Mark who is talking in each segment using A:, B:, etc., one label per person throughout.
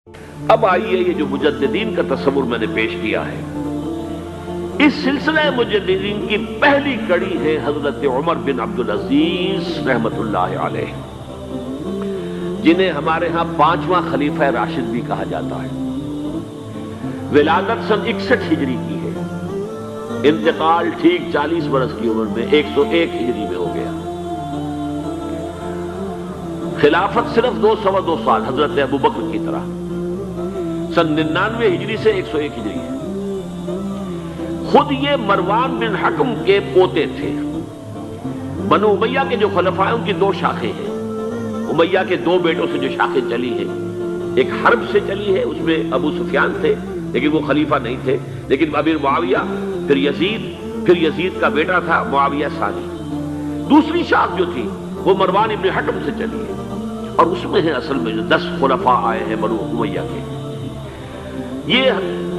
A: اب آئیے یہ جو مجددین کا تصور میں نے پیش کیا ہے، اس سلسلہ مجددین کی پہلی کڑی ہے حضرت عمر بن عبدالعزیز رحمت اللہ علیہ، جنہیں ہمارے ہاں 5واں خلیفہ راشد بھی کہا جاتا ہے۔ ولادت سن 61 ہجری کی ہے، انتقال ٹھیک 40 برس کی عمر میں 101 ہجری میں ہو گیا۔ خلافت صرف 2 سال حضرت ابوبکر کی طرح، سن 99 ہجری سے 101 ہجری ہے۔ خود یہ مروان بن حکم کے پوتے تھے۔ بنو امیہ کے جو خلفاء ہیں ان کی 2 شاخیں ہیں۔ امیہ کے 2 بیٹوں سے جو شاخیں چلی ہیں، ایک حرب سے چلی ہے، اس میں ابو سفیان تھے لیکن وہ خلیفہ نہیں تھے، لیکن امیر معاویہ، پھر یزید کا بیٹا تھا معاویہ ثانی۔ دوسری شاخ جو تھی وہ مروان ابن حکم سے چلی ہے، اور اس میں ہے اصل میں جو 10 خلفاء آئے ہیں بنو امیہ کے۔ یہ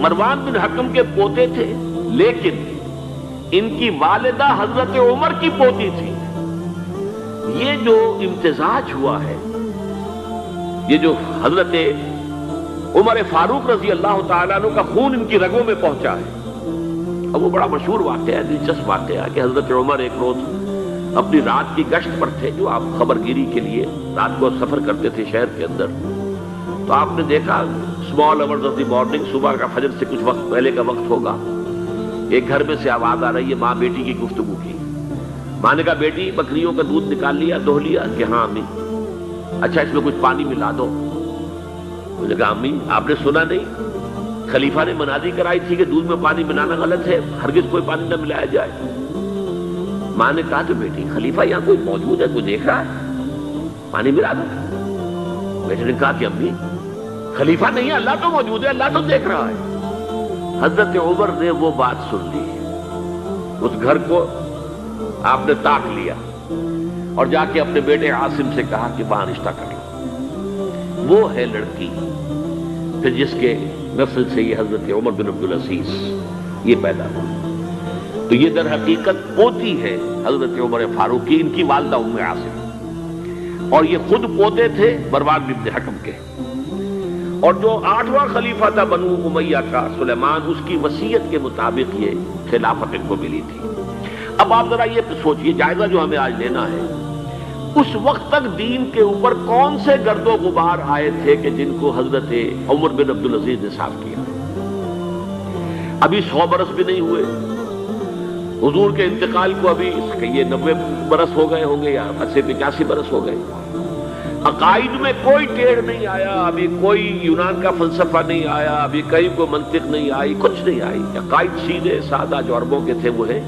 A: مروان بن حکم کے پوتے تھے، لیکن ان کی والدہ حضرت عمر کی پوتی تھی۔ یہ جو امتزاج ہوا ہے، یہ جو حضرت عمر فاروق رضی اللہ تعالیٰ عنہ کا خون ان کی رگوں میں پہنچا ہے، اور وہ بڑا مشہور واقعہ ہے، دلچسپ واقعہ ہے کہ حضرت عمر ایک روز اپنی رات کی گشت پر تھے، جو آپ خبر گیری کے لیے رات کو سفر کرتے تھے شہر کے اندر، تو آپ نے دیکھا small hours of the morning, صبح کا فجر سے کچھ وقت پہلے کا وقت ہوگا، ایک گھر میں سے آواز آ رہی ہے ماں بیٹی کی گفتگو کی۔ ماں نے کہا بیٹی بکریوں کا دودھ نکال لیا، دو لیا؟ کہ ہاں امی۔ اچھا اس میں کچھ پانی ملا دو۔ مجھے کہا امی آپ نے سنا نہیں، خلیفہ نے منادی کرائی تھی کہ دودھ میں پانی ملانا غلط ہے، ہرگز کوئی پانی نہ ملایا جائے۔ ماں نے کہا تو بیٹی خلیفہ یہاں کوئی موجود ہے، کوئی دیکھ رہا ہے، پانی ملا دو۔ بیٹے نے کہا کہ امی خلیفہ نہیں ہے، اللہ تو موجود ہے، اللہ تو دیکھ رہا ہے۔ حضرت عمر نے وہ بات سن لی، اس گھر کو آپ نے تاک لیا اور جا کے اپنے بیٹے عاصم سے کہا کہ وہاں رشتہ کر لو۔ وہ ہے لڑکی پھر جس کے نسل سے یہ حضرت عمر بن عبدالعزیز یہ پیدا ہوا۔ تو یہ در حقیقت پوتی ہے حضرت عمر فاروق کی، ان کی والدہ ام عاصم، اور یہ خود پوتے تھے مروان بن حکم کے۔ اور جو 8واں خلیفہ تھا بنو امیہ کا سلیمان، اس کی وصیت کے مطابق یہ خلافت ان کو ملی تھی۔ اب آپ ذرا یہ سوچئے، جائزہ جو ہمیں آج لینا ہے، اس وقت تک دین کے اوپر کون سے گرد و غبار آئے تھے کہ جن کو حضرت عمر بن عبدالعزیز نے صاف کیا؟ ابھی 100 برس بھی نہیں ہوئے حضور کے انتقال کو، ابھی یہ 90 برس ہو گئے ہوں گے یا 80-85 برس ہو گئے۔ عقائد میں کوئی ٹیڑھ نہیں آیا، ابھی کوئی یونان کا فلسفہ نہیں آیا، ابھی کہیں کوئی منطق نہیں آئی، کچھ نہیں آئی۔ عقائد سیدھے سادہ جو عربوں کے تھے وہ ہے۔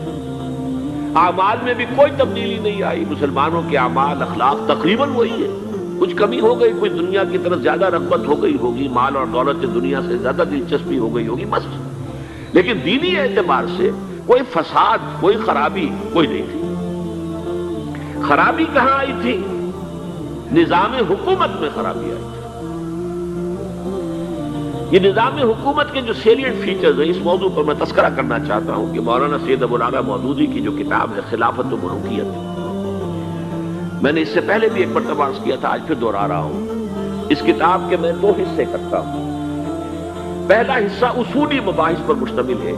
A: اعمال میں بھی کوئی تبدیلی نہیں آئی، مسلمانوں کے اعمال اخلاق تقریباً وہی ہے۔ کچھ کمی ہو گئی، کوئی دنیا کی طرف زیادہ رغبت ہو گئی ہوگی، مال اور دولت دنیا سے زیادہ دلچسپی ہو گئی ہوگی، بس۔ لیکن دینی اعتبار سے کوئی فساد، کوئی خرابی کوئی نہیں تھی۔ خرابی کہاں آئی تھی؟ نظام حکومت میں خرابی آئی تھی۔ یہ نظام حکومت کے جو سیلینٹ فیچرز ہیں، اس موضوع پر میں تذکرہ کرنا چاہتا ہوں کہ مولانا سید ابو العلا مودودی کی جو کتاب ہے خلافت و ملوکیت، میں نے اس سے پہلے بھی ایک مرتبہ عرض کیا تھا، آج پھر دہرا رہا ہوں۔ اس کتاب کے میں 2 حصے کرتا ہوں۔ پہلا حصہ اصولی مباحث پر مشتمل ہے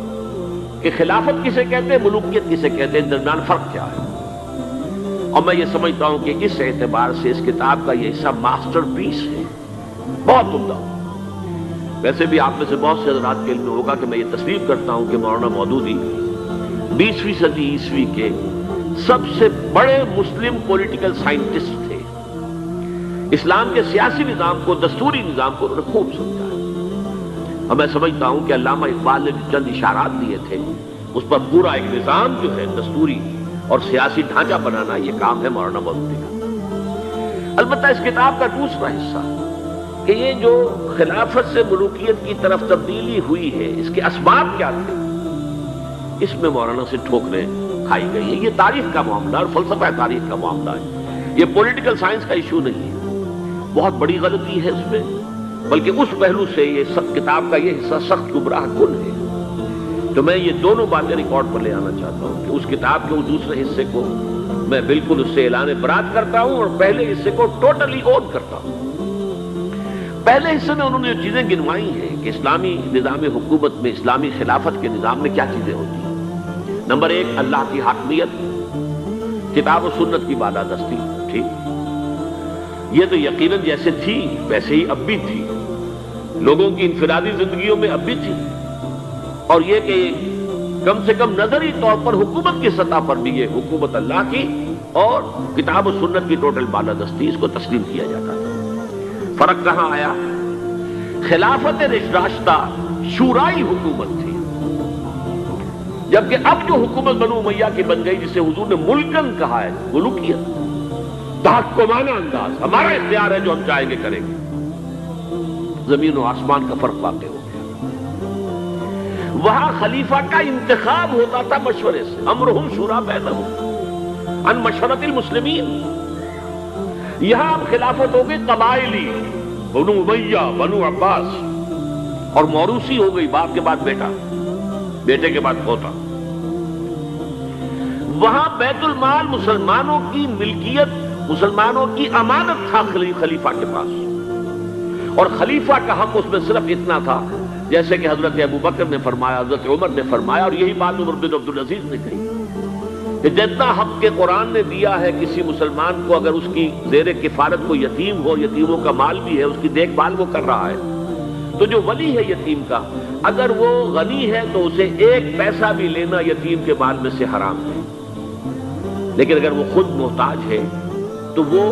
A: کہ خلافت کسے کہتے ہیں، ملوکیت کسے کہتے ہیں، درمیان فرق کیا ہے۔ اور میں یہ سمجھتا ہوں کہ اس اعتبار سے اس کتاب کا یہ حصہ ماسٹر پیس ہے، بہت عمدہ۔ ویسے بھی آپ میں سے بہت سے حضرات کے علم میں ہوگا کہ میں یہ تسلیم کرتا ہوں کہ مولانا مودودی 20ویں صدی عیسوی کے سب سے بڑے مسلم پولیٹیکل سائنٹسٹ تھے۔ اسلام کے سیاسی نظام کو، دستوری نظام کو انہوں نے خوب سمجھا ہے، اور میں سمجھتا ہوں کہ علامہ اقبال نے چند اشارات دیے تھے، اس پر پورا ایک نظام جو ہے دستوری اور سیاسی ڈھانچہ بنانا، یہ کام ہے مولانا مودودی کا۔ البتہ اس کتاب کا دوسرا حصہ کہ یہ جو خلافت سے ملوکیت کی طرف تبدیلی ہوئی ہے، اس کے اسباب کیا تھے، اس میں مولانا سے ٹھوکریں کھائی گئی ہیں۔ یہ تاریخ کا معاملہ اور فلسفہ تاریخ کا معاملہ ہے، یہ پولیٹیکل سائنس کا ایشو نہیں ہے۔ بہت بڑی غلطی ہے اس میں، بلکہ اس پہلو سے یہ سب کتاب کا یہ حصہ سخت گمراہ کن ہے۔ تو میں یہ دونوں باتیں ریکارڈ پر لے آنا چاہتا ہوں کہ اس کتاب کے اس دوسرے حصے کو میں بالکل اس سے اعلان برات کرتا ہوں اور پہلے حصے کو ٹوٹلی اون کرتا ہوں۔ پہلے حصے میں انہوں نے جو چیزیں گنوائی ہیں کہ اسلامی نظام حکومت میں، اسلامی خلافت کے نظام میں کیا چیزیں ہوتی ہیں۔ نمبر ایک، اللہ کی حاکمیت، کتاب و سنت کی بالادستی، ٹھیک، یہ تو یقیناً جیسے تھی ویسے ہی اب بھی تھی، لوگوں کی انفرادی زندگیوں میں اب بھی تھی، اور یہ کہ کم سے کم نظری طور پر حکومت کی سطح پر بھی یہ حکومت اللہ کی اور کتاب و سنت کی ٹوٹل بالادستی، اس کو تسلیم کیا جاتا تھا۔ فرق کہاں آیا؟ خلافت راستہ شورائی حکومت تھی، جبکہ اب جو حکومت بنو امیہ کی بن گئی، جسے حضور نے ملکن کہا ہے، ملوکیت، تحکمانہ انداز، ہمارا اختیار ہے، جو ہم چاہیں گے کریں گے، زمین و آسمان کا فرق واقع ہو گیا۔ وہاں خلیفہ کا انتخاب ہوتا تھا مشورے سے، امرہم شورا بینہم ان مشورت المسلمین۔ یہاں اب خلافت ہو گئی قبائلی، بنو امیہ، بنو عباس، اور موروثی ہو گئی، باپ کے بعد بیٹا، بیٹے کے بعد پوتا۔ وہاں بیت المال مسلمانوں کی ملکیت، مسلمانوں کی امانت تھا خلیفہ کے پاس، اور خلیفہ کا حق اس میں صرف اتنا تھا جیسے کہ حضرت ابو بکر نے فرمایا، حضرت عمر نے فرمایا، اور یہی بات عمر بن عبدالعزیز نے کہی کہ جتنا حق کے قرآن نے دیا ہے کسی مسلمان کو، اگر اس کی زیر کفالت کو یتیم ہو، یتیموں کا مال بھی ہے، اس کی دیکھ بھال وہ کر رہا ہے، تو جو ولی ہے یتیم کا، اگر وہ غنی ہے تو اسے ایک پیسہ بھی لینا یتیم کے مال میں سے حرام ہے، لیکن اگر وہ خود محتاج ہے تو وہ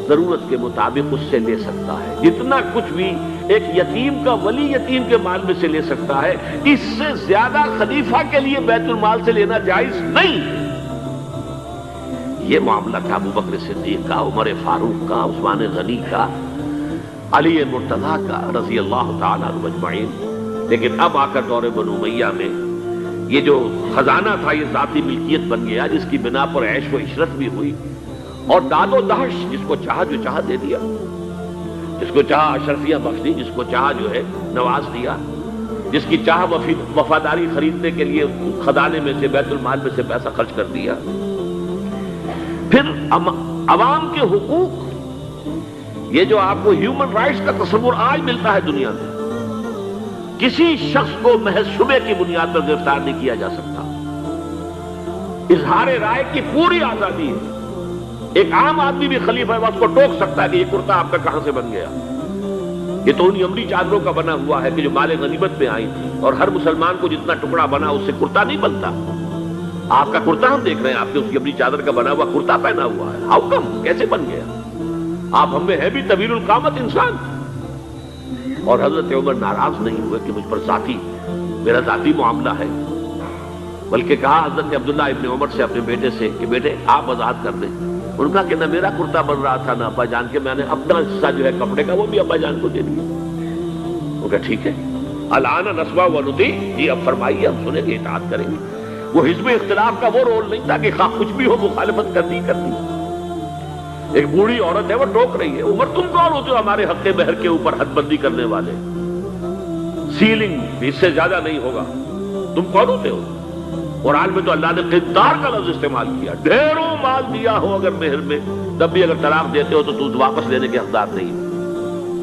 A: ضرورت کے مطابق اس سے لے سکتا ہے، جتنا کچھ بھی ایک یتیم کا ولی یتیم کے مال میں سے لے سکتا ہے، اس سے زیادہ خلیفہ کے لیے بیت المال سے لینا جائز نہیں۔ یہ معاملہ تھا ابو بکر صدیق کا، عمر فاروق کا، عثمان غنی کا، علی مرتضیٰ کا، رضی اللہ تعالی عنہ اجمعین۔ لیکن اب آ کر دور بنو امیہ میں یہ جو خزانہ تھا یہ ذاتی ملکیت بن گیا، جس کی بنا پر عیش و عشرت بھی ہوئی، اور داد و دہش، جس کو چاہا جو چاہا دے دیا، جس کو چاہا اشرفیہ بخش دی، جس کو چاہا جو ہے نواز دیا، جس کی چاہا وفاداری خریدنے کے لیے خزانے میں سے، بیت المال میں سے پیسہ خرچ کر دیا۔ پھر عوام کے حقوق، یہ جو آپ کو ہیومن رائٹس کا تصور آج ملتا ہے دنیا میں، کسی شخص کو محض شبے کی بنیاد پر گرفتار نہیں کیا جا سکتا، اظہار رائے کی پوری آزادی ہے، ایک عام آدمی بھی خلیفہ ہے، اس کو ٹوک سکتا ہے کہ یہ کرتا آپ کا کہاں سے بن گیا، یہ تو انہی عمری چادروں کا بنا ہوا ہے کہ جو مال غنیمت میں آئی تھی، اور ہر مسلمان کو جتنا ٹکڑا بنا اس سے کرتا نہیں بنتا۔ آپ کا کرتا ہم دیکھ رہے ہیں، آپ نے اس کی عمری چادر کا بنا ہوا کرتا پہنا ہوا ہے، ہاؤ کم، کیسے بن گیا؟ آپ ہم میں ہے بھی طویل القامت انسان۔ اور حضرت عمر ناراض نہیں ہوئے کہ مجھ پر میرا ذاتی معاملہ ہے، بلکہ کہا حضرت عبداللہ ابن عمر سے، اپنے بیٹے سے، کہ بیٹے آپ آزاد کر دیں۔ ان کا کہ نہ میرا کرتا بن رہا تھا نہ ابا جان کے، میں نے اپنا حصہ جو ہے کپڑے کا وہ بھی ابا جان کو دے دیا۔ وہ کہا ٹھیک ہے، الان نسمع و نطیع، جی اب فرمائیے، ہم سنیں گے، اطاعت کریں گے۔ وہ حزب اختلاف کا وہ رول نہیں تھا کہ خواہ کچھ بھی ہو مخالفت کرنی کرنی۔ ایک بوڑھی عورت ہے، وہ ٹوک رہی ہے، عمر تم کون ہوتے ہو ہمارے حق مہر کے اوپر حد بندی کرنے والے؟ سیلنگ اس سے زیادہ نہیں ہوگا، تم کون ہوتے ہو؟ قرآن میں تو اللہ نے قنطار کا لفظ استعمال کیا، ڈھیروں مال دیا ہو اگر مہر میں، تب بھی اگر طلاق دیتے ہو تو تم واپس لینے کے حقدار نہیں۔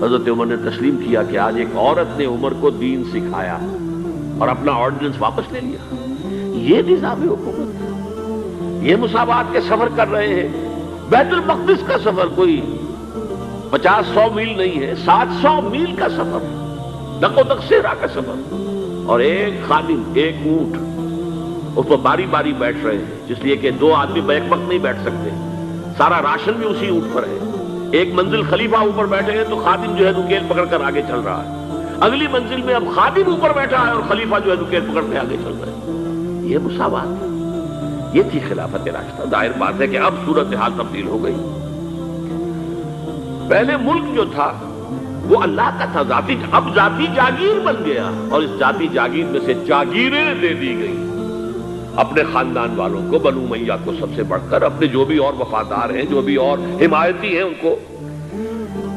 A: حضرت عمر نے تسلیم کیا کہ آج ایک عورت نے عمر کو دین سکھایا اور اپنا آرڈیننس واپس لے لیا۔ یہ نظام حکومت، یہ مساوات کے سفر کر رہے ہیں۔ بیت المقدس کا سفر کوئی 50-100 میل نہیں ہے، 700 میل کا سفر، دق و دق صحرا کا سفر، اور ایک خادم، ایک اونٹ، اس پر باری باری بیٹھ رہے ہیں، جس لیے کہ 2 آدمی بیک وقت نہیں بیٹھ سکتے، سارا راشن بھی اسی اونٹ پر ہے۔ ایک منزل خلیفہ اوپر بیٹھے ہیں تو خادم جو ہے نکیل پکڑ کر آگے چل رہا ہے، اگلی منزل میں اب خادم اوپر بیٹھا ہے اور خلیفہ جو ہے نکیل پکڑ کے آگے چل رہا ہے۔ یہ مساوات، یہ تھی خلافت راستہ۔ ظاہر بات ہے کہ اب صورتحال تبدیل ہو گئی۔ پہلے ملک جو تھا وہ اللہ کا تھا، اب ذاتی جاگیر بن گیا، اور اس ذاتی جاگیر میں سے جاگیریں دے دی گئی اپنے خاندان والوں کو، بنو امیہ کو سب سے بڑھ کر، اپنے جو بھی اور وفادار ہیں، جو بھی اور حمایتی ہیں ان کو۔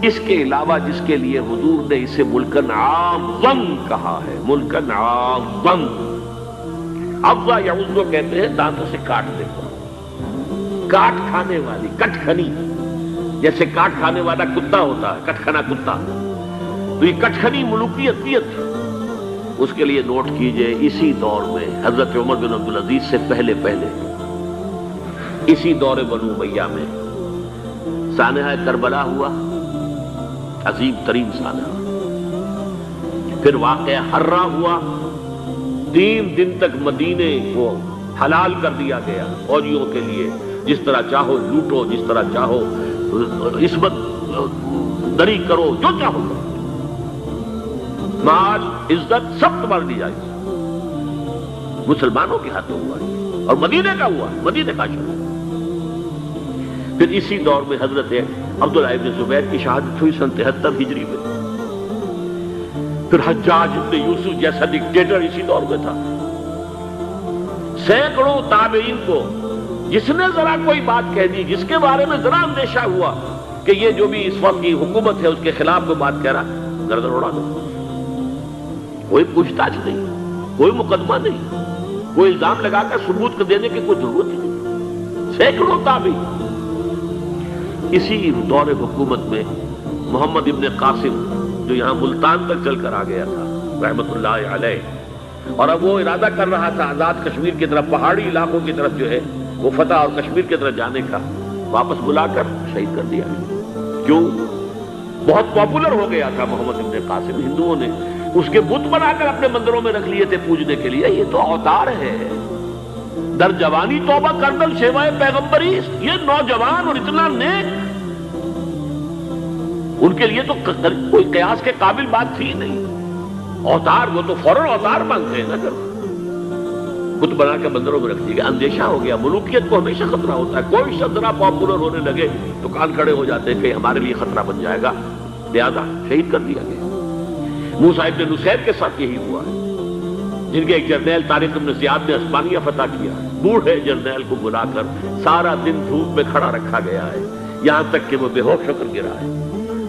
A: اس کے علاوہ جس کے لیے حضور نے اسے ملکن عاظم کہا ہے، ملکن عاظم، افضا یعوذ کہتے ہیں دانتوں سے کاٹنے کو، کاٹ کھانے والی، کٹ کھنی، جیسے کاٹ کھانے والا کتا ہوتا ہے، کٹ کھنا کتا، تو یہ کٹخنی ملوکیت اس کے لیے نوٹ کیجئے اسی دور میں حضرت عمر بن عبدالعزیز سے پہلے اسی دور بنو امیہ میں سانحہ کربلا ہوا، عظیم ترین سانحہ. پھر واقعہ حرہ ہوا، 3 دن تک مدینے کو حلال کر دیا گیا فوجیوں کے لیے، جس طرح چاہو لوٹو، جس طرح چاہو عصمت دری کرو، جو چاہو کرو، مال عزت سب تمہارے لیے جائے. مسلمانوں کے ہاتھوں ہوا اور مدینے کا ہوا، مدینے کا شروع. پھر اسی دور میں حضرت عبداللہ ابن زبیر کی شہادت ہوئی سن 73 ہجری میں. پھر حجاج ابن یوسف جیسا ڈکٹیٹر اسی دور میں تھا. سینکڑوں تابعین کو جس نے ذرا کوئی بات کہہ دی، جس کے بارے میں ذرا اندیشہ ہوا کہ یہ جو بھی اس وقت کی حکومت ہے اس کے خلاف کوئی بات کہہ رہا، گردن اڑا دو. کوئی پوچھ تاچھ نہیں، کوئی مقدمہ نہیں، کوئی الزام لگا کر ثبوت دینے کی کوئی ضرورت ہی نہیں. سینکڑوں تابعین. اسی دور حکومت میں محمد ابن قاسم جو یہاں ملتان تک چل کر آ گیا تھا رحمت اللہ علیہ، اور اب وہ ارادہ کر رہا تھا آزاد کشمیر کی طرف، پہاڑی علاقوں کی طرف جو ہے وہ فتح اور کشمیر کی طرف جانے کا، واپس بلا کر شہید کر دیا. کیوں؟ بہت پاپولر ہو گیا تھا محمد ابن قاسم. ہندوؤں نے اس کے بت بنا کر اپنے مندروں میں رکھ لیے تھے پوجنے کے لیے. یہ تو اوتار ہے، در جوانی توبہ کردل شیوائے پیغمبری. یہ نوجوان اور اتنا نیک، ان کے لیے تو کوئی قیاس کے قابل بات تھی نہیں. اوتار، وہ تو فوراً اوتار مانگتے ہیں نا. کر بت بنا کے مندروں میں رکھ دیا گیا. اندیشہ ہو گیا. ملوکیت کو ہمیشہ خطرہ ہوتا ہے. کوئی شخص ذرا پاپولر ہونے لگے تو کان کھڑے ہو جاتے ہیں کہ ہمارے لیے خطرہ بن جائے گا، لہذا شہید کر دیا گیا. موسیٰ ابن نصیر کے ساتھ یہی ہوا ہے، جن کے ایک جرنیل طارق ابن زیاد نے عثمانیہ فتح کیا. بوڑھے جرنیل کو بلا کر سارا دن دھوپ میں کھڑا رکھا گیا ہے، یہاں تک کہ وہ بے ہوش ہو کر گرا ہے.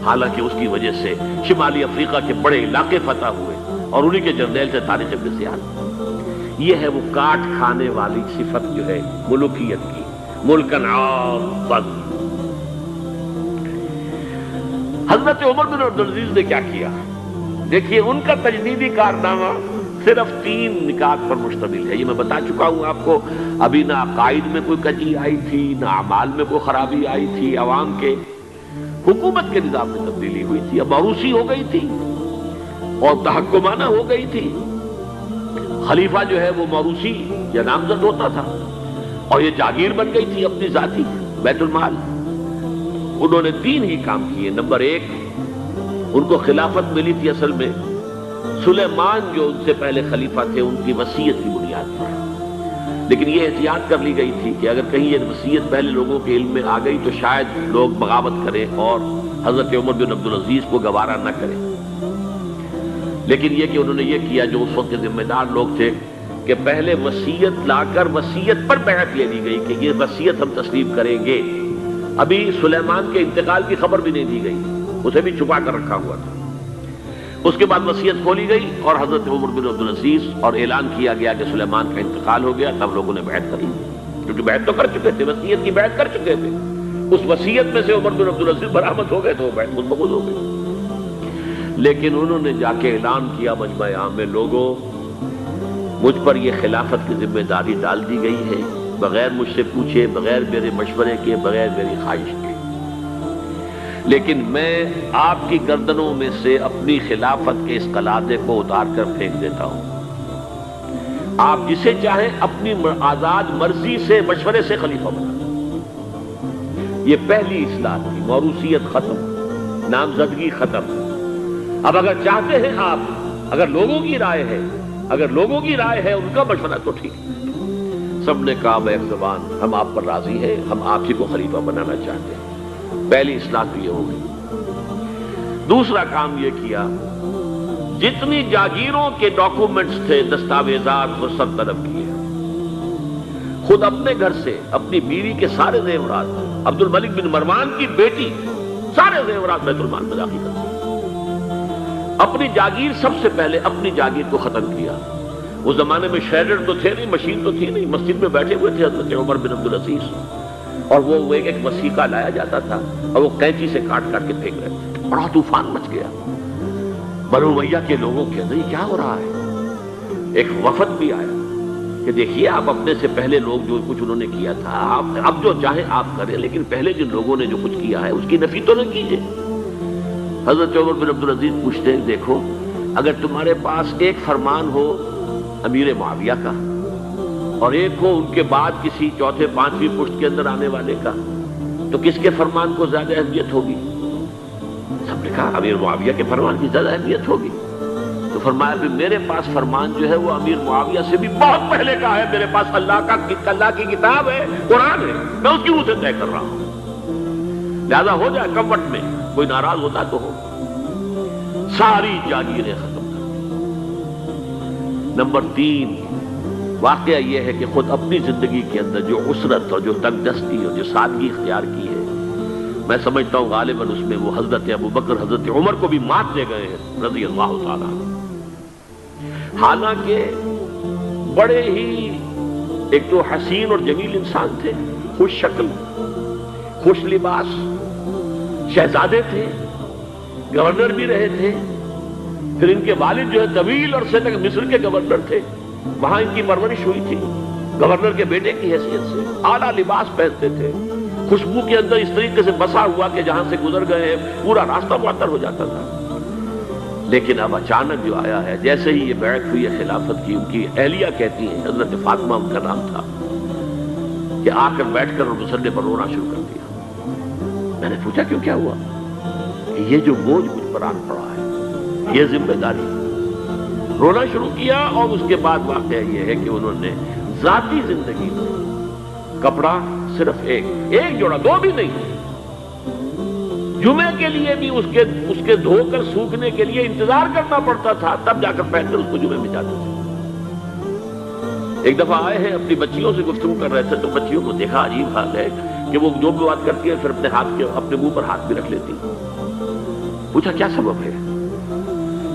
A: حالانکہ اس کی وجہ سے شمالی افریقہ کے بڑے علاقے فتح ہوئے، اور انہی کے جرنیل سے طارق ابن زیاد. یہ ہے وہ کاٹ کھانے والی صفت جو ہے ملوکیت کی. ملکن عاقا. حضرت عمر بن عبدالعزیز نے کیا کیا؟ دیکھیے، ان کا تجدیدی کارنامہ صرف 3 نکات پر مشتمل ہے. یہ میں بتا چکا ہوں آپ کو. ابھی نہ عقائد میں کوئی کجی آئی تھی، نہ اعمال میں کوئی خرابی آئی تھی. عوام کے حکومت کے نظام میں تبدیلی ہوئی تھی. اب موروثی ہو گئی تھی اور تحکمانہ ہو گئی تھی. خلیفہ جو ہے وہ موروثی یا نامزد ہوتا تھا، اور یہ جاگیر بن گئی تھی اپنی ذاتی بیت المال. انہوں نے 3 ہی کام کیے. نمبر 1، ان کو خلافت ملی تھی اصل میں سلیمان جو ان سے پہلے خلیفہ تھے ان کی وصیت کی بنیاد پر. لیکن یہ احتیاط کر لی گئی تھی کہ اگر کہیں یہ وصیت پہلے لوگوں کے علم میں آ گئی تو شاید لوگ بغاوت کریں اور حضرت عمر بن عبدالعزیز کو گوارا نہ کریں. لیکن یہ کہ انہوں نے یہ کیا جو اس وقت کے ذمہ دار لوگ تھے کہ پہلے وصیت لا کر وصیت پر بیعت لے لی گئی کہ یہ وصیت ہم تسلیم کریں گے. ابھی سلیمان کے انتقال کی خبر بھی نہیں دی گئی، اسے بھی چھپا کر رکھا ہوا تھا. اس کے بعد وصیت کھولی گئی اور حضرت عمر بن عبدالعزیز، اور اعلان کیا گیا کہ سلیمان کا انتقال ہو گیا. تب لوگوں نے بیعت کری، کیونکہ بیعت تو کر چکے تھے، وصیت کی بیعت کر چکے تھے. اس وصیت میں سے عمر بن عبدالعزیز برآمد ہو گئے تو بیعت منتقل ہو گئی. لیکن انہوں نے جا کے اعلان کیا مجمع عام میں، لوگوں مجھ پر یہ خلافت کی ذمہ داری ڈال دی گئی ہے، بغیر مجھ سے پوچھے، بغیر میرے مشورے کے، بغیر میری خواہش کے. لیکن میں آپ کی گردنوں میں سے اپنی خلافت کے اس قلادے کو اتار کر پھینک دیتا ہوں. آپ جسے چاہیں اپنی آزاد مرضی سے مشورے سے خلیفہ بنا. یہ پہلی اصلاح تھی. موروثیت ختم، نامزدگی ختم. اب اگر چاہتے ہیں آپ، اگر لوگوں کی رائے ہے ان کا مشورہ تو ٹھیک. سب نے کہا بیک زبان ہم آپ پر راضی ہیں، ہم آپ ہی کو خلیفہ بنانا چاہتے ہیں. پہلی اصلاح تو یہ ہو گئی. دوسرا کام یہ کیا، جتنی جاگیروں کے ڈاکومنٹس تھے، دستاویزات، وہ سب طلب کیے. خود اپنے گھر سے اپنی بیوی کے سارے زیورات، عبد الملک بن مروان کی بیٹی سارے زیورات بیت المال میں داخل کر دیے. اپنی جاگیر سب سے پہلے اپنی جاگیر کو ختم کیا. اس زمانے میں شریڈر تو تھے نہیں، مشین تو تھی نہیں. مسجد میں بیٹھے ہوئے تھے حضرت عمر بن عبدالعزیز، اور وہ ایک وسیقہ لایا جاتا تھا اور وہ قینچی سے کاٹ کاٹ کے پھینک رہے تھے. بڑا طوفان مچ گیا. بنو امیہ کے لوگوں کے اندر یہ کیا ہو رہا ہے؟ ایک وفد بھی آیا کہ دیکھیے آپ اپنے سے پہلے لوگ جو کچھ انہوں نے کیا تھا، آپ اب جو چاہیں آپ کریں، لیکن پہلے جن لوگوں نے جو کچھ کیا ہے اس کی نفی تو نہ کیجیے۔ حضرت عمر بن عبدالعزیز پوچھتے ہیں دیکھو اگر تمہارے پاس ایک فرمان ہو امیر معاویہ کا اور ایک ہو ان کے بعد کسی چوتھے پانچویں پشت کے اندر آنے والے کا، تو کس کے فرمان کو زیادہ اہمیت ہوگی؟ سب نے کہا امیر معاویہ کے فرمان کی زیادہ اہمیت ہوگی۔ تو فرمایا کہ میرے پاس فرمان جو ہے وہ امیر معاویہ سے بھی بہت پہلے کا ہے، میرے پاس اللہ کی کتاب ہے، قرآن ہے، میں اس کی منہ سے طے کر رہا ہوں، لہذا ہو جائے کمفرٹ میں، کوئی ناراض ہوتا تو ہو۔ ساری جاگیریں ختم کر دی۔ نمبر 3 واقعہ یہ ہے کہ خود اپنی زندگی کے اندر جو عسرت اور جو تنگ دستی اور جو سادگی اختیار کی ہے، میں سمجھتا ہوں غالباً اس میں وہ حضرت ابوبکر حضرت عمر کو بھی مات دے گئے ہیں رضی اللہ تعالیٰ۔ حالانکہ بڑے ہی ایک تو حسین اور جمیل انسان تھے، خوش شکل، خوش لباس، شہزادے تھے، گورنر بھی رہے تھے، پھر ان کے والد جو ہے طویل عرصے تک مصر کے گورنر تھے، وہاں ان کی پرورش ہوئی تھی گورنر کے بیٹے کی حیثیت سے، اعلیٰ لباس پہنتے تھے، خوشبو کے اندر اس طریقے سے بسا ہوا کہ جہاں سے گزر گئے ہیں پورا راستہ معطر ہو جاتا تھا۔ لیکن اب اچانک جو آیا ہے، جیسے ہی یہ بیعت ہوئی ہے خلافت کی، ان کی اہلیہ کہتی ہیں، حضرت فاطمہ ان کا نام تھا، کہ آ کر بیٹھ کر اور مسلح پر رونا شروع کر دیا۔ میں نے پوچھا کیوں، کیا ہوا؟ کہ یہ جو بوجھ مجھ پر آن پڑا ہے، یہ ذمہ داری۔ رونا شروع کیا، اور اس کے بعد واقعہ یہ ہے کہ انہوں نے ذاتی زندگی میں کپڑا صرف ایک جوڑا، 2 بھی نہیں، جمعے کے لیے بھی اس کے دھو کر سوکھنے کے لیے انتظار کرنا پڑتا تھا، تب جا کر پہن کر اس کو جمعے میں جاتے تھے۔ ایک دفعہ آئے ہیں اپنی بچیوں سے گفتگو کر رہے تھے، تو بچیوں کو دیکھا عجیب حال ہے کہ وہ جو بھی بات کرتی ہے پھر اپنے منہ پر ہاتھ بھی رکھ لیتی۔ پوچھا کیا سبب ہے؟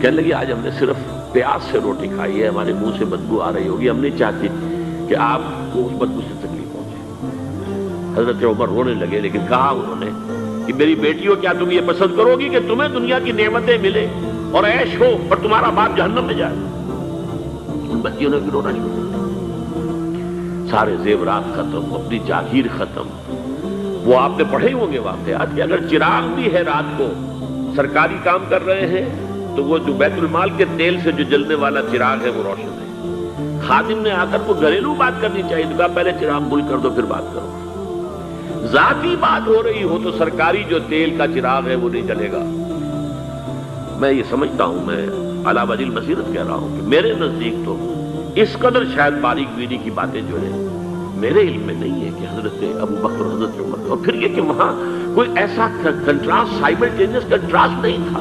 A: کہنے لگی آج ہم نے صرف پیاز سے روٹی کھائی ہے، ہمارے منہ سے بدبو آ رہی ہوگی، ہم نہیں چاہتے کہ آپ کو اس بدبو سے تکلیف پہنچے۔ حضرت عمر رونے لگے، لیکن کہا انہوں نے کہ میری بیٹیوں کیا تم یہ پسند کرو گی کہ تمہیں دنیا کی نعمتیں ملے اور عیش ہو اور تمہارا باپ جہنم میں جائے؟ ان بچیوں نے بھی رونا شروع کر دیا۔ سارے زیورات ختم، اپنی جاگیر ختم۔ وہ آپ نے پڑھے ہوں گے واقعات کہ اگر چراغ بھی ہے رات کو، سرکاری کام کر رہے ہیں، تو وہ جو بیت المال کے تیل سے جو جلنے والا چراغ ہے وہ روشن ہے۔ خادم نے آ کر کو گھریلو بات کرنی چاہیے، تو کہا پہلے چراغ گل کر دو پھر بات کرو۔ ذاتی بات ہو رہی ہو تو سرکاری جو تیل کا چراغ ہے وہ نہیں جلے گا۔ میں یہ سمجھتا ہوں، میں علی وجہ البصیرت کہہ رہا ہوں کہ میرے نزدیک تو اس قدر شاید باریک بینی کی باتیں جو ہیں میرے علم میں نہیں ہے کہ حضرت ابوبکر حضرت عمر، اور پھر یہ کہ وہاں کوئی ایسا کنٹراسٹ، سائملٹینیس کنٹراسٹ نہیں تھا،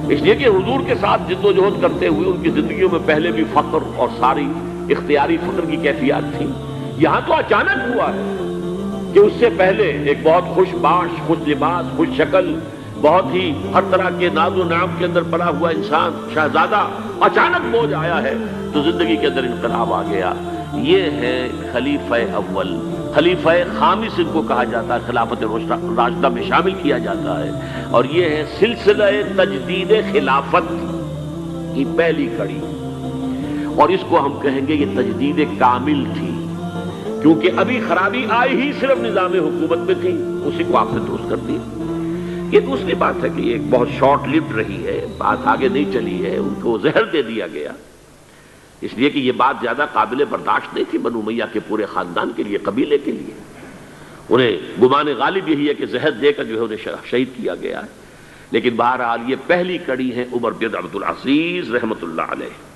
A: اس لیے کہ حضور کے ساتھ جد و جہد کرتے ہوئے ان کی زندگیوں میں پہلے بھی فقر اور ساری اختیاری فقر کی کیفیات تھی۔ یہاں تو اچانک ہوا ہے کہ اس سے پہلے ایک بہت خوش باش، خوش لباس، خوش شکل، بہت ہی ہر طرح کے ناز و نعم کے اندر پڑا ہوا انسان، شہزادہ، اچانک بوجھ آیا ہے تو زندگی کے اندر انقلاب آ گیا۔ یہ ہے خلیفہ اول، خلیفہ خامس ان کو کہا جاتا ہے، خلافت راشدہ میں شامل کیا جاتا ہے، اور یہ ہے سلسلہ تجدید خلافت کی پہلی کڑی، اور اس کو ہم کہیں گے یہ تجدید کامل تھی، کیونکہ ابھی خرابی آئی ہی صرف نظام حکومت میں تھی، اسی کو آپ نے درست کر دیا۔ یہ دوسری بات ہے کہ یہ بہت شارٹ لیوڈ رہی ہے، بات آگے نہیں چلی ہے، ان کو زہر دے دیا گیا، اس لیے کہ یہ بات زیادہ قابل برداشت نہیں تھی بنو امیہ کے پورے خاندان کے لیے، قبیلے کے لیے۔ انہیں گمان غالب یہی ہے کہ زہر دے کر جو ہے انہیں شہید کیا گیا ہے، لیکن بہرحال یہ پہلی کڑی ہے عمر بن عبد العزیز رحمۃ اللہ علیہ۔